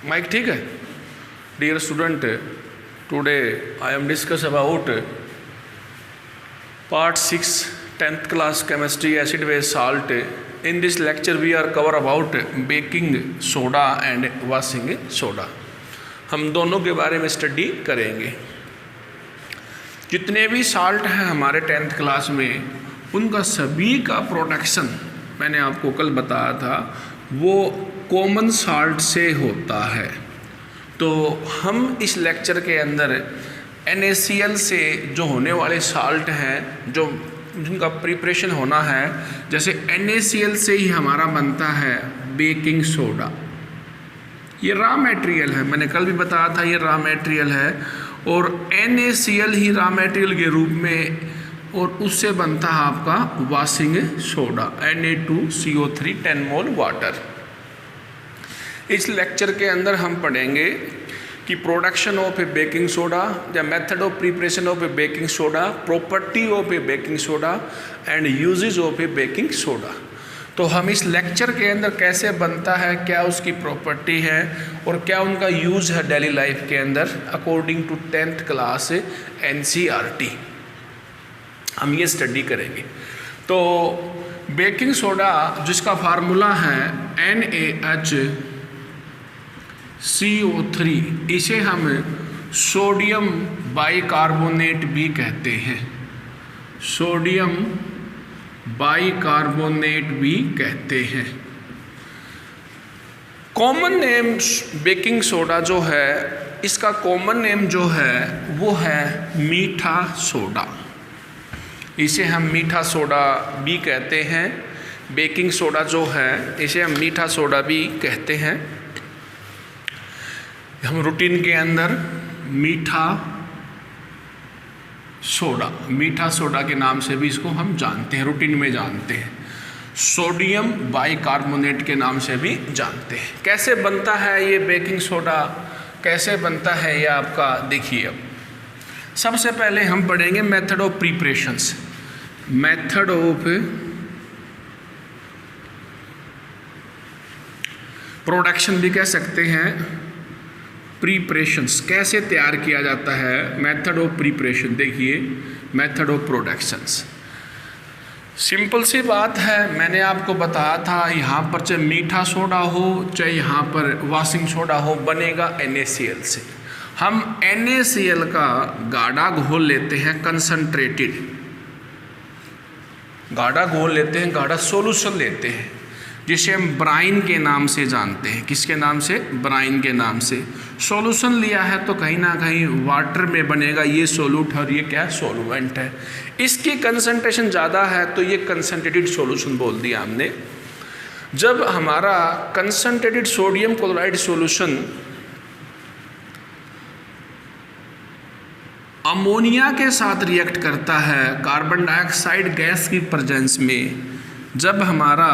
Mic ठीक है? Dear student, today I am discuss about part 6 10th class chemistry acid base salt. In this lecture we are cover about baking soda and washing soda. हम दोनों के बारे में study करेंगे. जितने भी साल्ट हैं हमारे 10th क्लास में, उनका सभी का प्रोडक्शन मैंने आपको कल बताया था वो कॉमन साल्ट से होता है. तो हम इस लेक्चर के अंदर NaCl से जो होने वाले साल्ट हैं, जो जिनका प्रिपरेशन होना है, जैसे NaCl से ही हमारा बनता है बेकिंग सोडा. ये रॉ मटेरियल है, मैंने कल भी बताया था ये रॉ मटेरियल है. और NaCl ही रॉ मटेरियल के रूप में, और उससे बनता है आपका washing soda Na2CO3 10 mole water. इस लेक्चर के अंदर हम पढ़ेंगे कि production of a baking soda, या method of preparation of a baking soda, property of a baking soda and uses of a baking soda. तो हम इस लेक्चर के अंदर कैसे बनता है, क्या उसकी प्रॉपर्टी है और क्या उनका यूज़ है डेली लाइफ के अंदर according to 10th class NCERT, हम ये स्टडी करेंगे. तो बेकिंग सोडा जिसका फार्मूला है NaHCO3, इसे हम सोडियम बाइकार्बोनेट भी कहते हैं. सोडियम बाइकार्बोनेट भी कहते हैं. कॉमन नेम बेकिंग सोडा जो है, इसका कॉमन नेम जो है वो है मीठा सोडा. इसे हम मीठा सोडा भी कहते हैं. बेकिंग सोडा जो है इसे हम मीठा सोडा भी कहते हैं. हम रूटीन के अंदर मीठा सोडा के नाम से भी इसको हम जानते हैं, रूटीन में जानते हैं. सोडियम बाइकार्बोनेट के नाम से भी जानते हैं. कैसे बनता है ये बेकिंग सोडा, कैसे बनता है ये आपका देखिए. अब सबसे पहले हम पढ़ेंगे method of preparations. Method of production भी कह सकते हैं, प्रिपरेशंस कैसे तैयार किया जाता है. मेथड ऑफ प्रिपरेशन देखिए, मेथड ऑफ प्रोडक्शंस. सिंपल सी बात है, मैंने आपको बताया था यहाँ पर चाहे मीठा सोडा हो चाहे यहाँ पर वॉशिंग सोडा हो, बनेगा NaCl से. हम NaCl का गाढ़ा घोल लेते हैं, कंसंट्रेटेड गाढ़ा घोल लेते हैं, गाढ़ा सॉल्यूशन लेते हैं, जिसे हम ब्राइन के नाम से जानते हैं. किसके नाम से? ब्राइन के नाम से. सॉल्यूशन लिया है तो कहीं ना कहीं वाटर में बनेगा ये सोल्यूट है, और ये क्या है? सॉल्वेंट है. इसकी कंसंट्रेशन ज़्यादा है तो ये कंसंट्रेटेड सॉल्यूशन बोल दिया हमने. जब हमारा concentrated sodium chloride solution ammonia के साथ रिएक्ट करता है कार्बन डाइऑक्साइड गैस की प्रेजेंस में, जब हमारा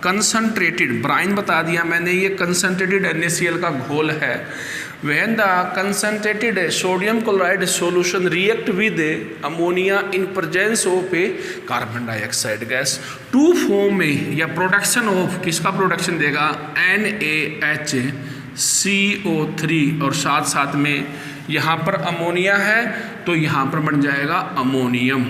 कंसंट्रेटेड, ब्राइन बता दिया मैंने, ये कंसंट्रेटेड NaCl का घोल है, when the concentrated sodium chloride solution react with ammonia in presence of a carbon dioxide gas to form या प्रोडक्शन ऑफ, किसका प्रोडक्शन देगा? NaHCO3, और साथ साथ में यहाँ पर अमोनिया है तो यहाँ पर बन जाएगा अमोनियम.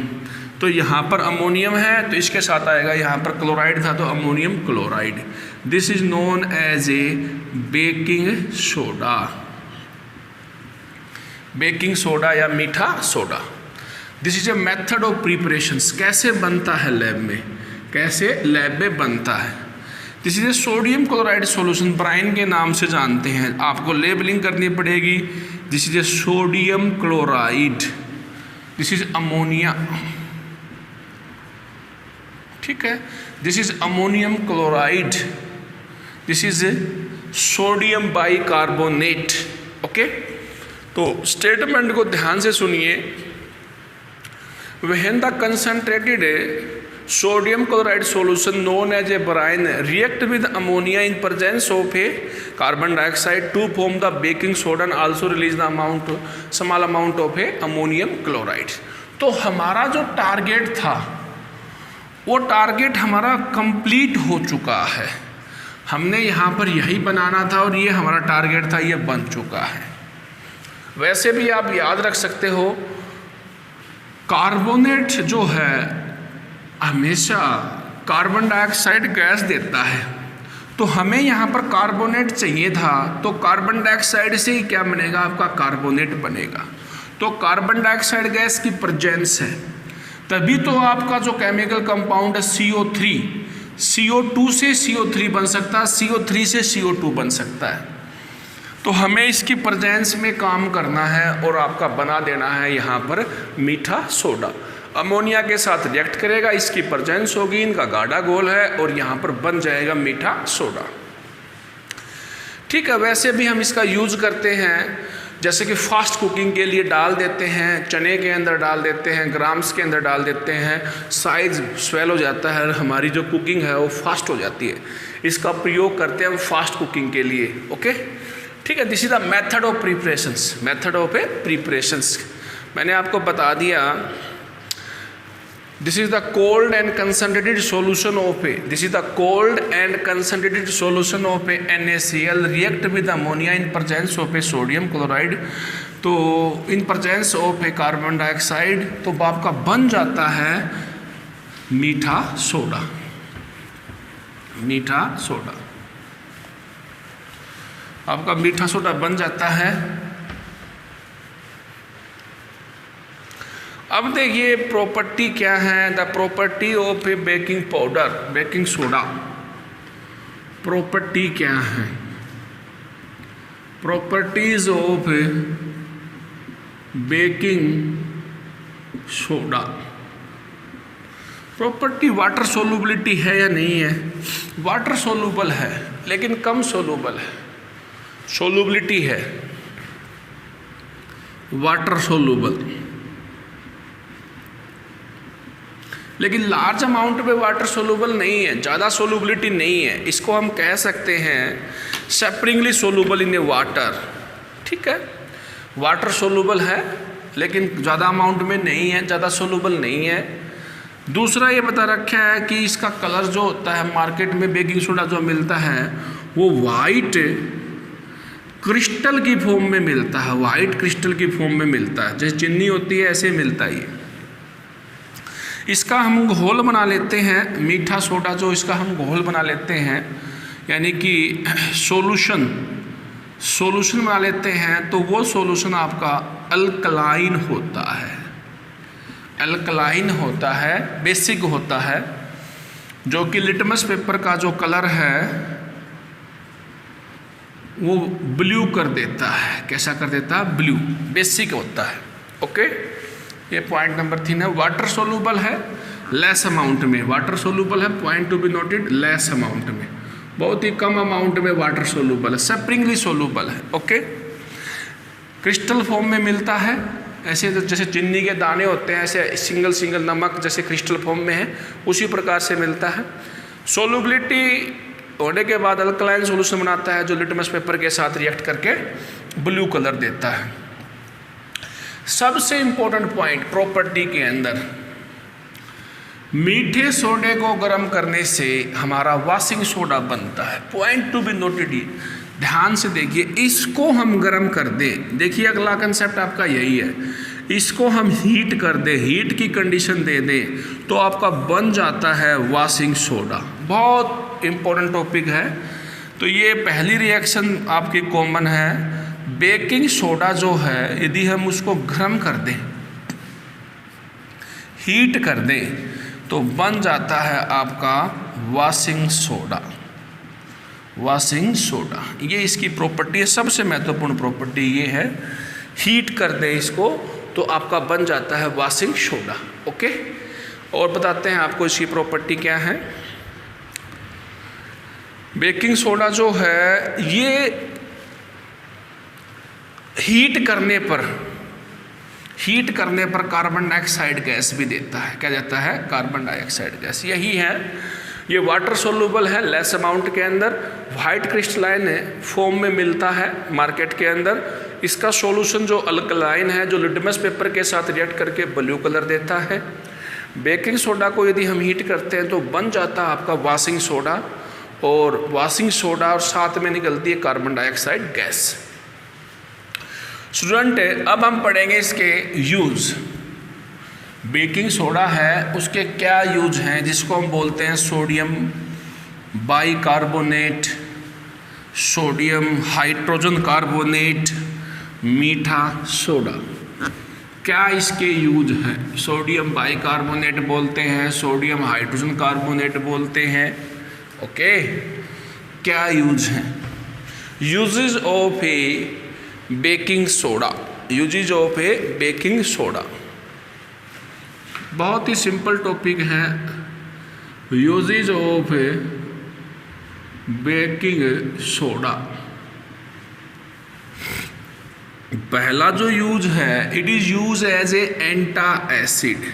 तो यहाँ पर अमोनियम है तो इसके साथ आएगा, यहाँ पर क्लोराइड था तो ammonium chloride. This is known as a baking soda. Baking soda या मीठा soda. This is a method of preparations. कैसे बनता है लैब में, कैसे लैब में बनता है. This is a sodium chloride solution, brine के नाम से जानते हैं, आपको लेबलिंग करनी पड़ेगी. This is a sodium chloride, this is ammonia, ठीक है. This is ammonium chloride, this is sodium bicarbonate. Okay, तो स्टेटमेंट को ध्यान से सुनिए. When the concentrated sodium chloride solution known as a brine react with ammonia in presence of a carbon dioxide to form the baking soda and also release the small amount of A ammonium chloride. तो हमारा जो target था वो target हमारा complete हो चुका है. हमने यहाँ पर यही बनाना था और ये हमारा टारगेट था, ये बन चुका है। वैसे भी आप याद रख सकते हो, कार्बोनेट जो है हमेशा कार्बन डाइऑक्साइड गैस देता है, तो हमें यहाँ पर कार्बोनेट चाहिए था, तो कार्बन डाइऑक्साइड से ही क्या बनेगा, आपका कार्बोनेट बनेगा। तो कार्बन डाइऑक्साइड गैस की प्रेजेंस है, तभी तो आपका जो केमिकल कंपाउंड है CO3, CO2 से CO3 बन सकता है, CO3 से CO2 बन सकता है। तो हमें इसकी प्रेजेंस में काम करना है और आपका बना देना है यहाँ पर मीठा सोडा। अमोनिया के साथ रिएक्ट करेगा, इसकी प्रेजेंस होगी, इनका गाढ़ा घोल है और यहाँ पर बन जाएगा मीठा सोडा। ठीक है, वैसे भी हम इसका यूज करते हैं, जैसे कि फास्ट कुकिंग के लिए डाल देते हैं, चने के अंदर डाल देते हैं, ग्राम्स के अंदर डाल देते हैं, साइज स्वेल हो जाता है, हमारी जो कुकिंग है वो फास्ट हो जाती है। इसका प्रयोग करते हैं हम फास्ट कुकिंग के लिए। ओके, ठीक है, this is the method of preparations. Method of preparations मैंने आपको बता दिया। This is the cold and concentrated solution of a, this is the cold and concentrated solution of a NaCl react with ammonia in presence of a sodium chloride. तो in presence of a carbon dioxide, तो आपका बन जाता है मीठा soda. मीठा soda, आपका मीठा सोडा बन जाता है। अब देखिए प्रॉपर्टी क्या है, the property of a baking powder, baking soda. Property क्या है, properties of baking soda. Property water solubility है या नहीं है, वाटर सोलुबल है लेकिन कम सोलुबल है। सोलुबिलिटी है वाटर सोलुबल, लेकिन लार्ज अमाउंट में वाटर सोलुबल नहीं है, ज़्यादा सोलुबिलिटी नहीं है। इसको हम कह सकते हैं सेपरिंगली सोलुबल इन ए वाटर। ठीक है, वाटर सोलुबल है लेकिन ज़्यादा अमाउंट में नहीं है, ज़्यादा सोलुबल नहीं है। दूसरा ये बता रखा है कि इसका कलर जो होता है, मार्केट में बेकिंग सोडा जो मिलता है वो वाइट क्रिस्टल की फॉर्म में मिलता है, वाइट क्रिस्टल की फॉर्म में मिलता है, जैसे चीनी होती है ऐसे मिलता है ये। इसका हम घोल बना लेते हैं, मीठा सोडा जो इसका हम घोल बना लेते हैं, यानी कि सॉल्यूशन बना लेते हैं, तो वो सॉल्यूशन आपका अल्कलाइन होता है। अल्कलाइन होता है, बेसिक होता है, जो कि लिटमस पेपर का जो कलर है वो ब्लू कर देता है। कैसा कर देता है, ब्लू, बेसिक होता है। ओके, ये पॉइंट नंबर 3 है। वाटर सोलूबल है लेस अमाउंट में, वाटर सोलूबल है, point to be noted, less amount में, बहुत ही कम अमाउंट में वाटर सोलूबल है, सेपरिंगली सोलूबल है। ओके, क्रिस्टल फॉर्म में मिलता है, ऐसे जैसे चीनी के दाने होते हैं ऐसे सिंगल सिंगल नमक जैसे क्रिस्टल फॉर्म में है, उसी प्रकार से मिलता है। सोलुबिलिटी होने के बाद अल्कलाइन सॉल्यूशन बनाता है जो लिटमस पेपर के साथ रिएक्ट करके ब्लू कलर देता है। सबसे इंपॉर्टेंट पॉइंट प्रॉपर्टी के अंदर, मीठे सोडे को गर्म करने से हमारा वॉशिंग सोडा बनता है। पॉइंट टू बी नोटेड, ध्यान से देखिए, इसको हम गर्म कर दें, देखिए अगला कंसेप्ट आपका यही है, इसको हम हीट कर दें, हीट की कंडीशन दे दें तो आपका बन जाता है वॉशिंग सोडा। बहुत इंपॉर्टेंट टॉपिक है। तो ये पहली रिएक्शन आपकी कॉमन है। बेकिंग सोडा जो है यदि हम उसको गर्म कर दें, हीट कर दें, तो बन जाता है आपका वॉशिंग सोडा। वॉशिंग सोडा, ये इसकी प्रॉपर्टी है, सबसे महत्वपूर्ण प्रॉपर्टी ये है। हीट कर दें इसको तो आपका बन जाता है वॉशिंग सोडा। ओके, और बताते हैं आपको इसकी प्रॉपर्टी क्या है। बेकिंग सोडा जो है ये हीट करने पर कार्बन डाइऑक्साइड गैस भी देता है। क्या देता है, कार्बन डाइऑक्साइड गैस। यही है, ये वाटर सोल्यूबल है लेस अमाउंट के अंदर, वाइट क्रिस्टलाइन है फॉर्म में मिलता है मार्केट के अंदर। इसका सॉल्यूशन जो अल्कलाइन है, जो लिटमस पेपर के साथ रिएक्ट करके ब्लू कलर देता है। बेकिंग सोडा को यदि हम हीट करते हैं तो बन जाता है आपका वॉशिंग सोडा, और वॉशिंग सोडा, और साथ में निकलती है कार्बन डाइऑक्साइड गैस। स्टूडेंट अब हम पढ़ेंगे इसके यूज़। बेकिंग सोडा है, उसके क्या यूज हैं, जिसको हम बोलते हैं sodium bicarbonate, sodium hydrogen carbonate, मीठा सोडा। क्या इसके यूज हैं? सोडियम बाइकार्बोनेट बोलते हैं, सोडियम हाइड्रोजन कार्बोनेट बोलते हैं। ओके, क्या यूज हैं? Uses of a baking soda. Uses of a baking soda बहुत ही सिंपल टॉपिक है। Uses of a baking soda. पहला जो यूज है, it is use as a antacid.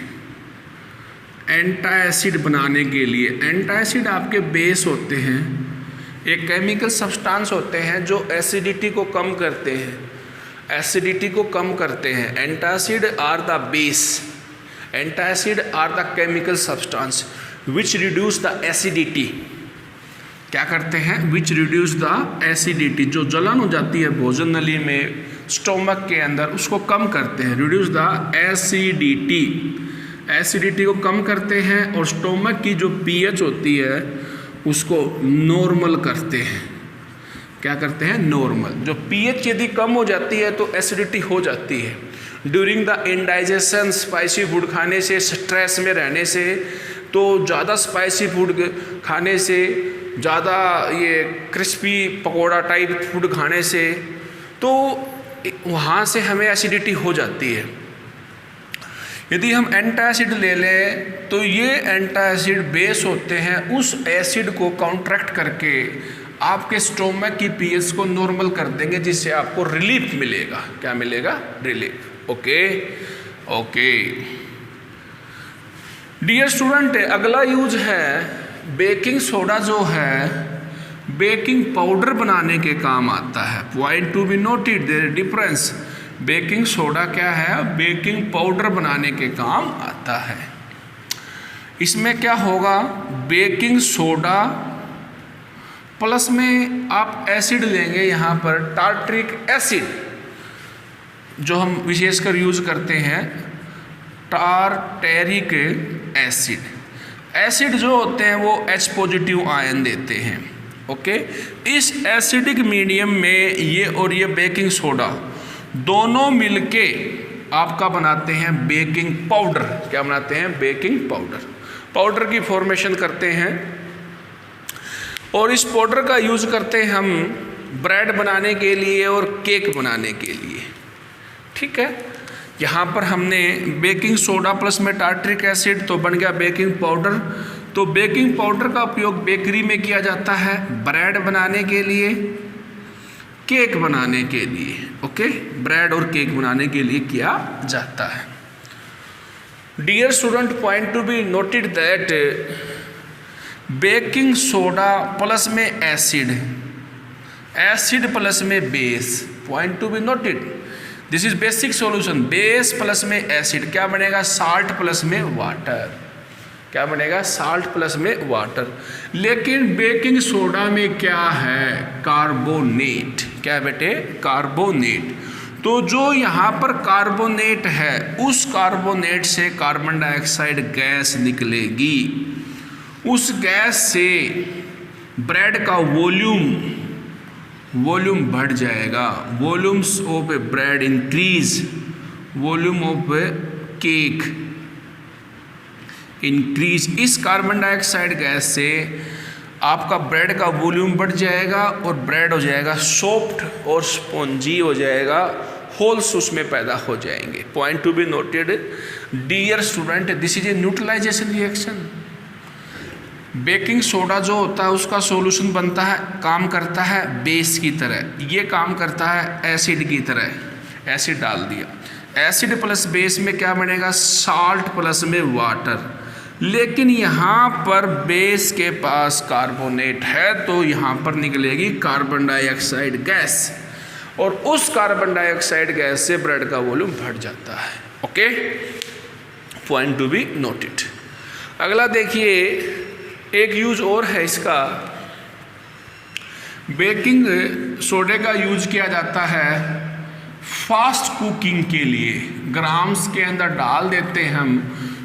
Antacid बनाने के लिए, एंटाएसिड आपके बेस होते हैं, एक केमिकल सब्सटेंस होते हैं जो एसिडिटी को कम करते हैं, एसिडिटी को कम करते हैं। Antacid are the base, antacid are the chemical substance which reduce the acidity. क्या करते हैं? विच रिड्यूस द एसिडिटी, जो जलन हो जाती है भोजन नली में, स्टोमक के अंदर, उसको कम करते हैं। रिड्यूस द एसिडिटी, एसिडिटी को कम करते हैं, और स्टोमक की जो पीएच होती है उसको नॉर्मल करते हैं। क्या करते हैं? नॉर्मल। जो पीएच यदि कम हो जाती है तो एसिडिटी हो जाती है। During the indigestion, spicy food खाने से, स्ट्रेस में रहने से, तो ज़्यादा स्पाइसी फूड खाने से, ज़्यादा ये क्रिस्पी पकोड़ा टाइप फूड खाने से, तो वहाँ से हमें एसिडिटी हो जाती है। यदि हम एंटासिड ले लें तो ये एंटासिड बेस होते हैं, उस एसिड को काउंट्रैक्ट करके आपके स्टोमक की पीएच को नॉर्मल कर देंगे, जिससे आपको रिलीफ मिलेगा। क्या मिलेगा? Relief. Okay okay dear student, अगला यूज है बेकिंग सोडा जो है बेकिंग पाउडर बनाने के काम आता है। Point to be noted, their difference. Baking soda क्या है? बेकिंग पाउडर बनाने के काम आता है। इसमें क्या होगा? बेकिंग सोडा प्लस में आप एसिड लेंगे, यहाँ पर टार्ट्रिक एसिड, जो हम विशेषकर यूज करते हैं, टार्टेरिक एसिड। एसिड जो होते हैं वो H पॉजिटिव आयन देते हैं। ओके, इस एसिडिक मीडियम में ये और ये बेकिंग सोडा दोनों मिलके आपका बनाते हैं बेकिंग पाउडर। क्या बनाते हैं? Baking powder. पाउडर की फॉर्मेशन करते हैं, और इस पाउडर का यूज करते हैं हम ब्रेड बनाने के लिए और केक बनाने के लिए। ठीक है, यहाँ पर हमने बेकिंग सोडा प्लस में टार्ट्रिक एसिड, तो बन गया बेकिंग पाउडर। तो बेकिंग पाउडर का उपयोग बेकरी में किया जाता है ब्रेड बनाने के लिए, केक बनाने के लिए। ओके, ब्रेड और केक बनाने के लिए किया जाता है। Dear student, point to be noted that baking soda plus में एसिड, एसिड प्लस में base. Point to be noted, this is basic solution. Base plus में एसिड क्या बनेगा? साल्ट प्लस में वाटर। क्या बनेगा? साल्ट प्लस में वाटर। लेकिन बेकिंग सोडा में क्या है? कार्बोनेट। क्या बेटे? कार्बोनेट। तो जो यहाँ पर कार्बोनेट है, उस कार्बोनेट से कार्बन डाइऑक्साइड गैस निकलेगी। उस गैस से ब्रेड का वॉल्यूम बढ़ जाएगा। Volumes of A bread increase, volume of A cake increase. इस कार्बन डाइऑक्साइड गैस से आपका ब्रेड का वॉल्यूम बढ़ जाएगा और ब्रेड हो जाएगा सॉफ्ट और स्पॉन्जी हो जाएगा, होल्स उसमें पैदा हो जाएंगे। Point to be noted dear student, this is a neutralisation reaction. Baking soda जो होता है उसका सॉल्यूशन बनता है, काम करता है बेस की तरह, ये काम करता है एसिड की तरह। एसिड डाल दिया, एसिड प्लस बेस में क्या बनेगा? साल्ट प्लस में वाटर। लेकिन यहाँ पर बेस के पास कार्बोनेट है, तो यहाँ पर निकलेगी कार्बन डाइऑक्साइड गैस, और उस कार्बन डाइऑक्साइड गैस से ब्रेड का वॉल्यूम बढ़ जाता है। Okay, point to be noted. अगला देखिए, एक यूज और है इसका, बेकिंग सोडे का यूज किया जाता है फास्ट कुकिंग के लिए। ग्राम्स के अंदर डाल देते हैं हम,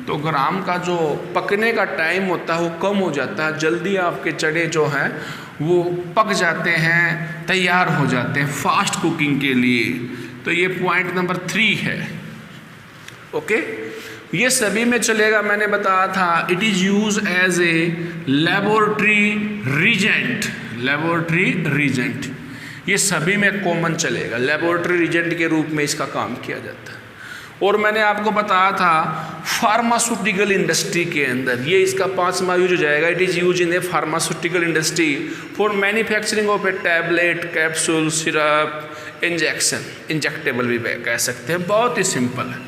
तो ग्राम का जो पकने का टाइम होता है वो कम हो जाता है, जल्दी आपके चने जो हैं वो पक जाते हैं, तैयार हो जाते हैं फास्ट कुकिंग के लिए। तो ये पॉइंट नंबर 3 है। ओके, ये सभी में चलेगा। मैंने बताया था it is use as a laboratory reagent. Laboratory reagent ये सभी में कॉमन चलेगा, लेबोरेटरी रीजेंट के रूप में इसका काम किया जाता है। और मैंने आपको बताया था फार्मास्यूटिकल इंडस्ट्री के अंदर ये इसका 5वां यूज हो जाएगा। It is use in A pharmaceutical industry for manufacturing of A tablet, capsule, syrup, injection, injectable भी कह सकते हैं। बहुत ही सिंपल है।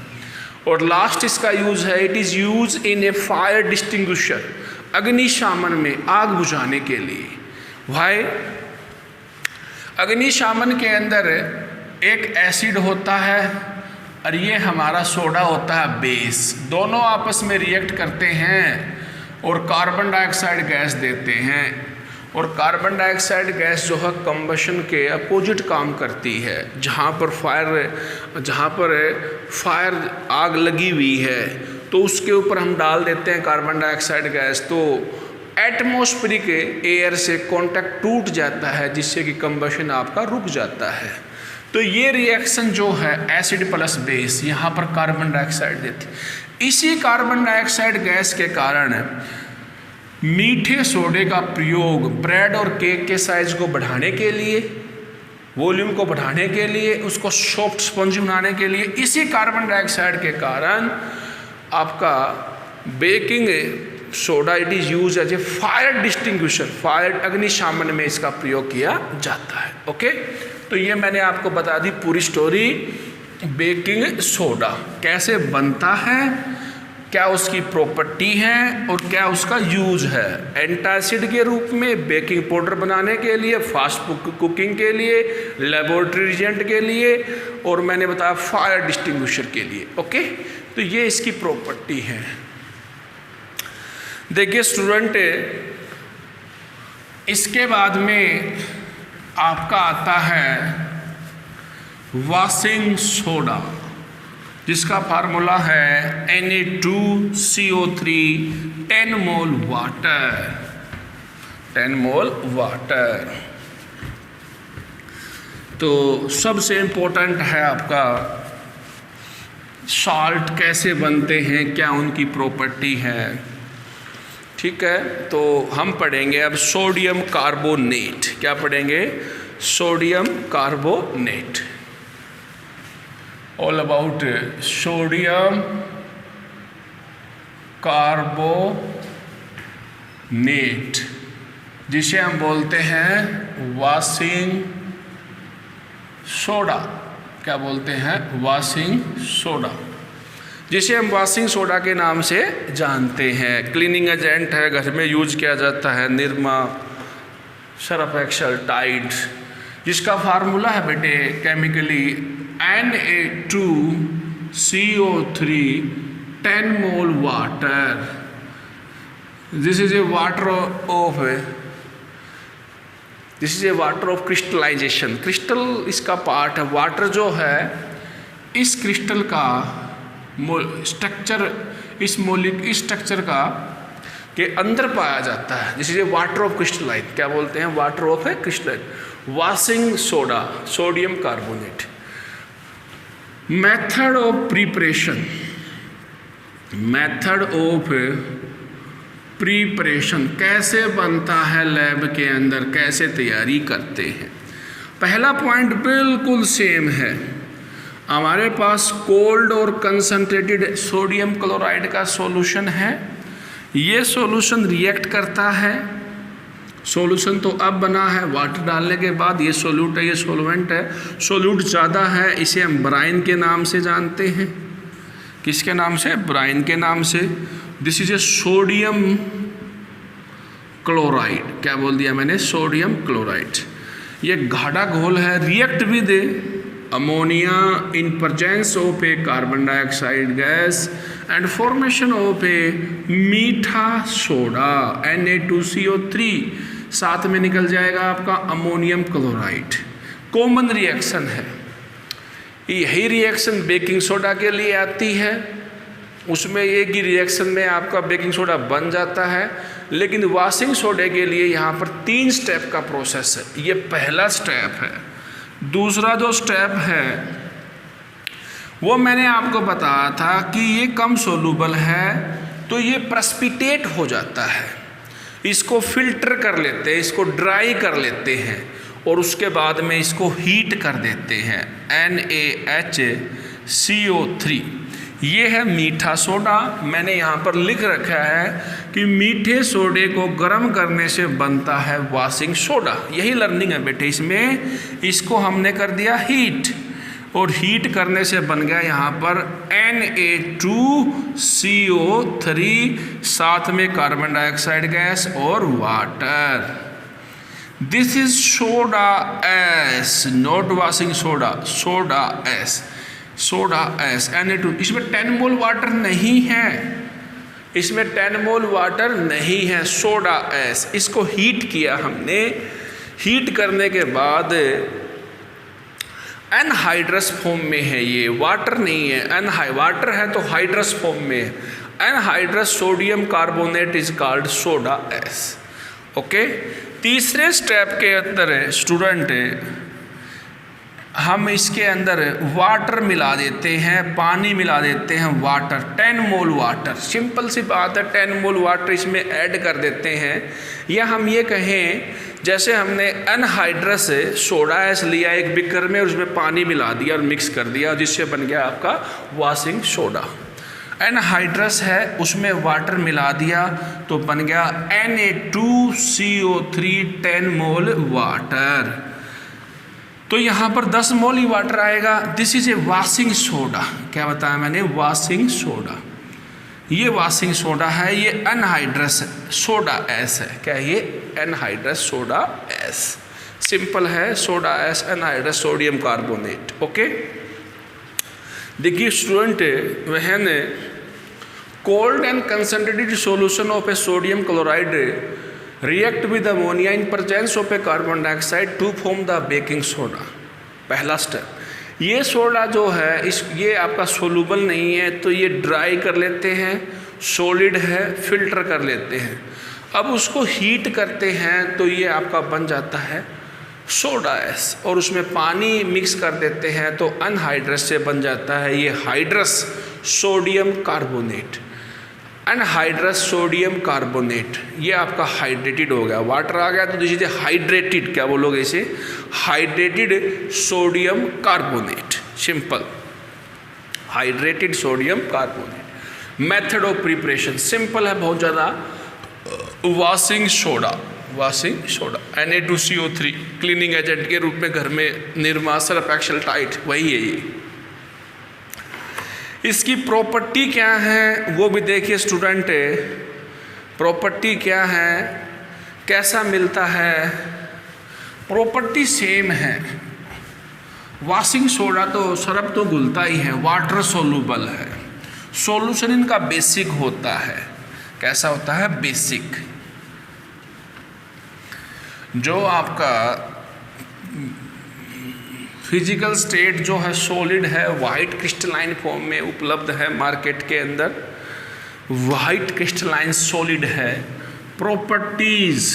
और लास्ट इसका यूज है, it is use in a fire distinguisher, अग्निशामन में आग बुझाने के लिए। भाई अग्निशामन के अंदर एक एसिड होता है और ये हमारा सोडा होता है बेस, दोनों आपस में रिएक्ट करते हैं और कार्बन डाइऑक्साइड गैस देते हैं। और कार्बन डाइऑक्साइड गैस जो है कंबशन के अपोजिट काम करती है। जहाँ पर फायर आग लगी हुई है तो उसके ऊपर हम डाल देते हैं कार्बन डाइऑक्साइड गैस, तो एटमॉस्फेरिक एयर से कांटेक्ट टूट जाता है, जिससे कि कंबशन आपका रुक जाता है। तो ये रिएक्शन जो है एसिड प्लस बेस, यहाँ पर कार्बन डाइऑक्साइड देती। इसी कार्बन डाइऑक्साइड गैस के कारण मीठे सोडे का प्रयोग ब्रेड और केक के साइज को बढ़ाने के लिए, वॉल्यूम को बढ़ाने के लिए, उसको सॉफ्ट स्पंज बनाने के लिए, इसी कार्बन डाइऑक्साइड के कारण आपका baking soda it is use as a fire distinguisher, fire अग्निशामन में इसका प्रयोग किया जाता है। ओके, तो ये मैंने आपको बता दी पूरी स्टोरी। बेकिंग सोडा कैसे बनता है, क्या उसकी प्रॉपर्टी है और क्या उसका यूज है। एंटासिड के रूप में, बेकिंग पाउडर बनाने के लिए, फास्ट कुकिंग के लिए, लेबोरेटरी रिजेंट के लिए, और मैंने बताया फायर डिस्टिंग्विशर के लिए। ओके, तो ये इसकी प्रॉपर्टी है। देखिए स्टूडेंट, इसके बाद में आपका आता है वॉशिंग सोडा, जिसका फार्मूला है Na2CO3 10 mole water, 10 mole water. तो सबसे इम्पोर्टेंट है आपका सॉल्ट कैसे बनते हैं, क्या उनकी प्रॉपर्टी है। ठीक है, तो हम पढ़ेंगे अब सोडियम कार्बोनेट। क्या पढ़ेंगे? Sodium carbonate. All about sodium carbonate, जिसे हम बोलते हैं वॉशिंग सोडा। क्या बोलते हैं? वॉशिंग सोडा, जिसे हम वॉशिंग सोडा के नाम से जानते हैं। क्लीनिंग एजेंट है, घर में यूज किया जाता है। निरमा, सर्फ एक्सेल, टाइड, जिसका फार्मूला है बेटे chemically Na2CO3 10 mole water. This is a water of crystallisation. Crystal इसका पार्ट है। वाटर जो है इस क्रिस्टल का स्ट्रक्चर, इस स्ट्रक्चर का के अंदर पाया जाता है। This is a water of crystalline. क्या बोलते हैं? Water of A crystalline. Washing soda, sodium carbonate. Method of preparation, method of preparation कैसे बनता है लैब के अंदर, कैसे तैयारी करते हैं। पहला पॉइंट बिल्कुल सेम है। हमारे पास कोल्ड और कंसंट्रेटेड सोडियम क्लोराइड का सॉल्यूशन है। ये सॉल्यूशन रिएक्ट करता है। सॉल्यूशन तो अब बना है वाटर डालने के बाद। ये सोल्यूट है, ये सॉल्वेंट है। सोल्यूट ज़्यादा है, इसे हम ब्राइन के नाम से जानते हैं। किसके नाम से? ब्राइन के नाम से। This is a sodium chloride. क्या बोल दिया मैंने? Sodium chloride. ये गाढ़ा घोल है। React with ammonia in presence of a carbon dioxide gas and formation of a मीठा सोडा Na2CO3 साथ में निकल जाएगा आपका अमोनियम क्लोराइड। कॉमन रिएक्शन है, यही रिएक्शन बेकिंग सोडा के लिए आती है, उसमें एक ही रिएक्शन में आपका बेकिंग सोडा बन जाता है। लेकिन वॉशिंग सोडे के लिए यहाँ पर 3 स्टेप का प्रोसेस है। ये पहला स्टेप है। दूसरा जो स्टेप है वो मैंने आपको बताया था कि ये कम सोलूबल है, तो ये प्रेसिपिटेट हो जाता है। इसको फिल्टर कर लेते हैं, इसको ड्राई कर लेते हैं और उसके बाद में इसको हीट कर देते हैं। NaHCO3 ये है मीठा सोडा। मैंने यहाँ पर लिख रखा है कि मीठे सोडे को गर्म करने से बनता है वॉशिंग सोडा। यही लर्निंग है बेटे इसमें। इसको हमने कर दिया हीट और हीट करने से बन गया यहाँ पर Na2CO3, साथ में कार्बन डाइऑक्साइड गैस और water. This is soda S, not washing soda, soda S, soda S Na2। इसमें 10 मोल वाटर नहीं है, इसमें 10 मोल वाटर नहीं है, सोडा एस। इसको हीट किया हमने, हीट करने के बाद एनहाइड्रस फॉर्म में है, ये वाटर नहीं है। वाटर है तो हाइड्रस फॉर्म में है। Anhydrous sodium carbonate is called soda S. Okay, तीसरे स्टेप के अंदर स्टूडेंट हम इसके अंदर वाटर मिला देते हैं, पानी मिला देते हैं, वाटर 10 मोल वाटर। सिंपल सी बात है, 10 मोल वाटर इसमें ऐड कर देते हैं। या हम ये कहें जैसे हमने एनहाइड्रस सोडा एस लिया एक बिकर में और उसमें पानी मिला दिया और मिक्स कर दिया, जिससे बन गया आपका वॉशिंग सोडा। एनहाइड्रस है, उसमें वाटर मिला दिया तो बन गया Na2CO3 10 मोल वाटर। तो यहाँ पर 10 मोल ही वाटर आएगा। This is a washing soda. क्या बताया मैंने? Washing soda. ये वॉशिंग सोडा है, ये एनहाइड्रस सोडा एस है। क्या है ये? Anhydrous soda ash. सिंपल है, soda ash anhydrous sodium carbonate. Okay, देखिए student, when cold and concentrated solution of a sodium chloride react with ammonia in presence of a carbon dioxide to form the baking soda. पहला step, ये soda जो है ये आपका soluble नहीं है तो ये ड्राई कर लेते हैं, सॉलिड है, फिल्टर कर लेते हैं। अब उसको हीट करते हैं तो ये आपका बन जाता है सोडा एस और उसमें पानी मिक्स कर देते हैं तो अनहाइड्रस से बन जाता है ये hydrous sodium carbonate. Anhydrous sodium carbonate ये आपका हाइड्रेटेड हो गया, वाटर आ गया तो दिस इज हाइड्रेटेड, क्या बोलोगे इसे? Hydrated sodium carbonate. Simple, hydrated sodium carbonate. Method of preparation simple है बहुत ज़्यादा। Washing soda, washing soda Na2CO3 cleaning agent के रूप में घर में निरमा, सर्फ एक्सेल, टाइट, वही है ये। इसकी प्रॉपर्टी क्या है वो भी देखिए स्टूडेंट। प्रॉपर्टी क्या है, कैसा मिलता है? प्रॉपर्टी सेम है। वॉशिंग सोडा तो सर्फ तो घुलता ही है, वाटर सोलूबल है, सॉल्यूशन इनका बेसिक होता है। कैसा होता है? बेसिक। जो आपका फिजिकल स्टेट जो है सॉलिड है, वाइट क्रिस्टलाइन फॉर्म में उपलब्ध है मार्केट के अंदर, वाइट क्रिस्टलाइन सॉलिड है। Properties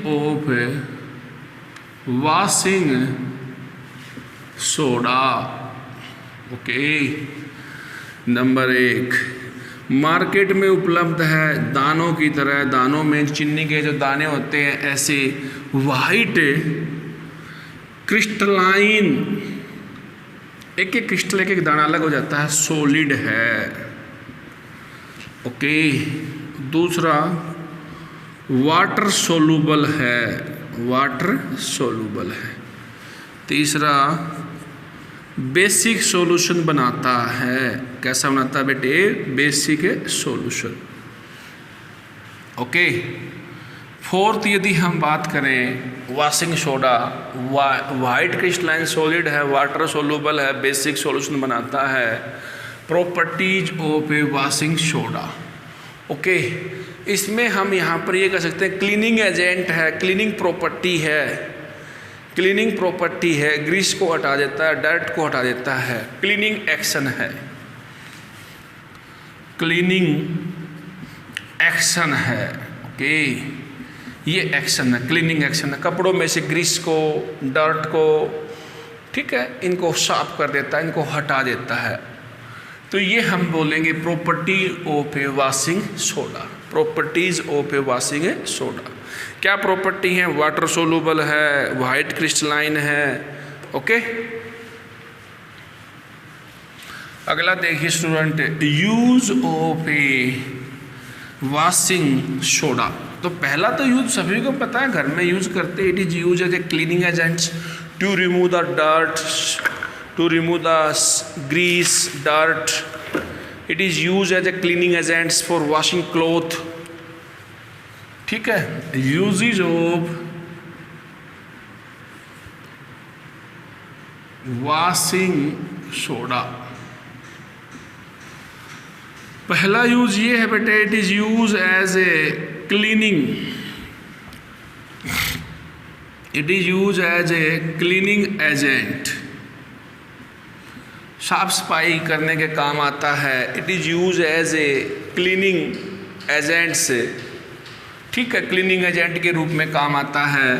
of washing soda. Okay, number 1, market में उपलब्ध है दानों की तरह। दानों में चीनी के जो दाने होते हैं ऐसे वाइट क्रिस्टलाइन, एक एक क्रिस्टल, एक एक दाना अलग हो जाता है, सॉलिड है। ओके, दूसरा वाटर सोलूबल है, वाटर सोलूबल है। तीसरा बेसिक सॉल्यूशन बनाता है। कैसा बनाता है बेटे? Basic solution. ओके, फोर्थ यदि हम बात करें washing soda, white crystalline solid है, वाटर सोलूबल है, बेसिक सॉल्यूशन बनाता है। Properties of a washing soda. Okay, इसमें हम यहाँ पर ये कह सकते हैं क्लीनिंग एजेंट है, क्लीनिंग प्रॉपर्टी है, क्लीनिंग प्रॉपर्टी है, ग्रीस को हटा देता है, डर्ट को हटा देता है, क्लीनिंग एक्शन है, क्लीनिंग एक्शन है। ओके, ये एक्शन है, क्लीनिंग एक्शन है, कपड़ों में से ग्रीस को, डर्ट को, ठीक है, इनको साफ कर देता है, इनको हटा देता है। तो ये हम बोलेंगे property of a washing soda, properties of a washing soda. क्या प्रॉपर्टी है? वाटर सोलूबल है, वाइट क्रिस्टलाइन है। ओके, अगला देखिए student, use of a washing soda. तो पहला तो यूज सभी को पता है, घर में यूज करते, it is use as a cleaning agents to remove the dirt, to remove the grease, dirt. It is used as a cleaning agents for washing cloth. ठीक है, uses of washing soda। पहला use ये है बेटे, it is use as a cleaning, it is use as a cleaning agent, साफ सफाई करने के काम आता है। It is use as a cleaning agent से, ठीक है, क्लीनिंग एजेंट के रूप में काम आता है।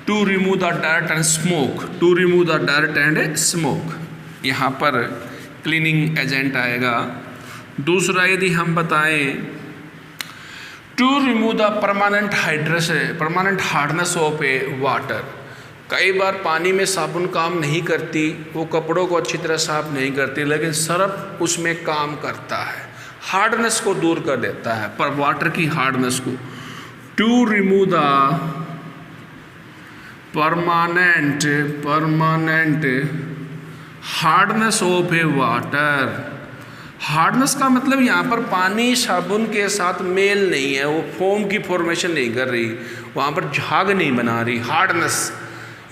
To remove the dirt and smoke, to remove the dirt and smoke, यहाँ पर क्लीनिंग एजेंट आएगा। दूसरा यदि हम बताएं, to remove the permanent hardness of a water. कई बार पानी में साबुन काम नहीं करती, वो कपड़ों को अच्छी तरह साफ नहीं करती, लेकिन सर्फ उसमें काम करता है, हार्डनेस को दूर कर देता है, पर वाटर की हार्डनेस को। To remove the permanent hardness of a water. Hardness का मतलब यहाँ पर पानी साबुन के साथ मेल नहीं है, वो फोम की फॉर्मेशन नहीं कर रही, वहाँ पर झाग नहीं बना रही, हार्डनेस।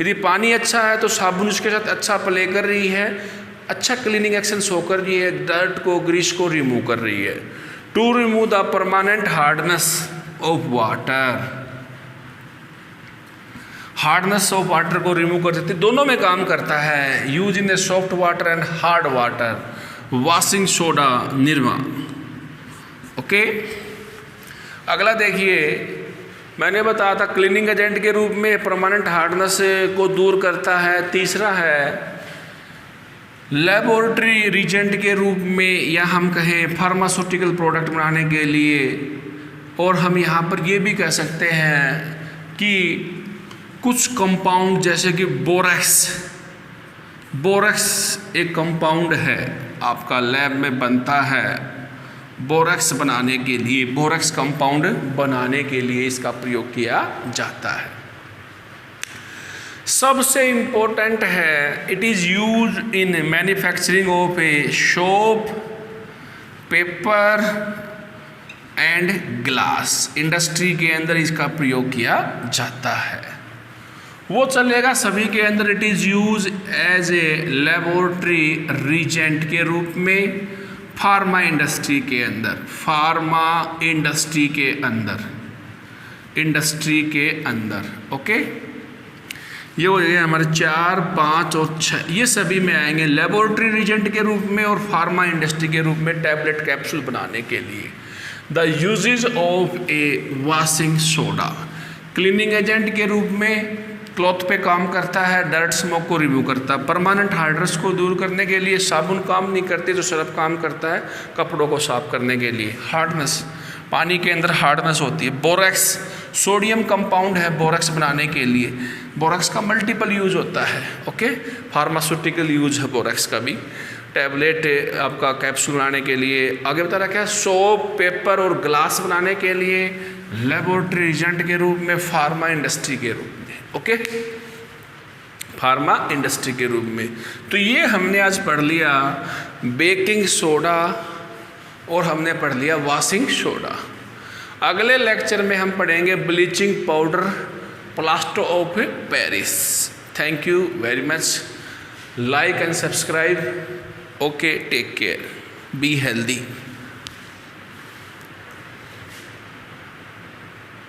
यदि पानी अच्छा है तो साबुन उसके साथ अच्छा प्ले कर रही है, अच्छा क्लीनिंग एक्शन शो कर रही है, डर्ट को, ग्रीस को रिमूव कर रही है। To remove the permanent hardness of water, hardness of water को रिमूव कर देती, दोनों में काम करता है। Use in a soft water and hard water, washing soda Nirma. Okay, अगला देखिए, मैंने बताया था क्लीनिंग एजेंट के रूप में परमानेंट हार्डनेस को दूर करता है। तीसरा है लेबोरेटरी रिजेंट के रूप में, या हम कहें फार्मास्यूटिकल प्रोडक्ट बनाने के लिए। और हम यहाँ पर ये भी कह सकते हैं कि कुछ कंपाउंड जैसे कि बोरेक्स एक कंपाउंड है, आपका लैब में बनता है, बोरेक्स बनाने के लिए, बोरेक्स कंपाउंड बनाने के लिए इसका प्रयोग किया जाता है। सबसे इम्पोर्टेंट है, it is use in manufacturing of a soap, paper and glass. Industry के अंदर इसका प्रयोग किया जाता है, वो चलेगा सभी के अंदर। It is use as a laboratory reagent के रूप में फार्मा इंडस्ट्री के अंदर, फार्मा इंडस्ट्री के अंदर। ओके, ये हो गए हमारे 4, 5 और 6, ये सभी में आएंगे लेबोरेटरी रिजेंट के रूप में और फार्मा इंडस्ट्री के रूप में टैबलेट कैप्सूल बनाने के लिए। The uses of a washing soda, cleaning agent के रूप में क्लॉथ पे काम करता है, डर्ट स्मोक को रिमूव करता है। परमानेंट हार्डनेस को दूर करने के लिए साबुन काम नहीं करती तो सर्फ काम करता है, कपड़ों को साफ करने के लिए। हार्डनेस, पानी के अंदर हार्डनेस होती है। बोरेक्स सोडियम कंपाउंड है बोरेक्स बनाने के लिए, बोरेक्स का मल्टीपल यूज होता है। ओके, फार्मास्यूटिकल यूज है बोरेक्स का भी, टैबलेट आपका कैप्सूल बनाने के लिए। आगे बता रहा क्या, सोप, पेपर और ग्लास बनाने के लिए लेबोरेटरी एजेंट के रूप में, फार्मा इंडस्ट्री के रूप में। ओके, फार्मा इंडस्ट्री के रूप में। तो ये हमने आज पढ़ लिया बेकिंग सोडा और हमने पढ़ लिया वॉशिंग सोडा। अगले लेक्चर में हम पढ़ेंगे bleaching powder, plaster of Paris. Thank you very much, like and subscribe. Okay, take care, be healthy.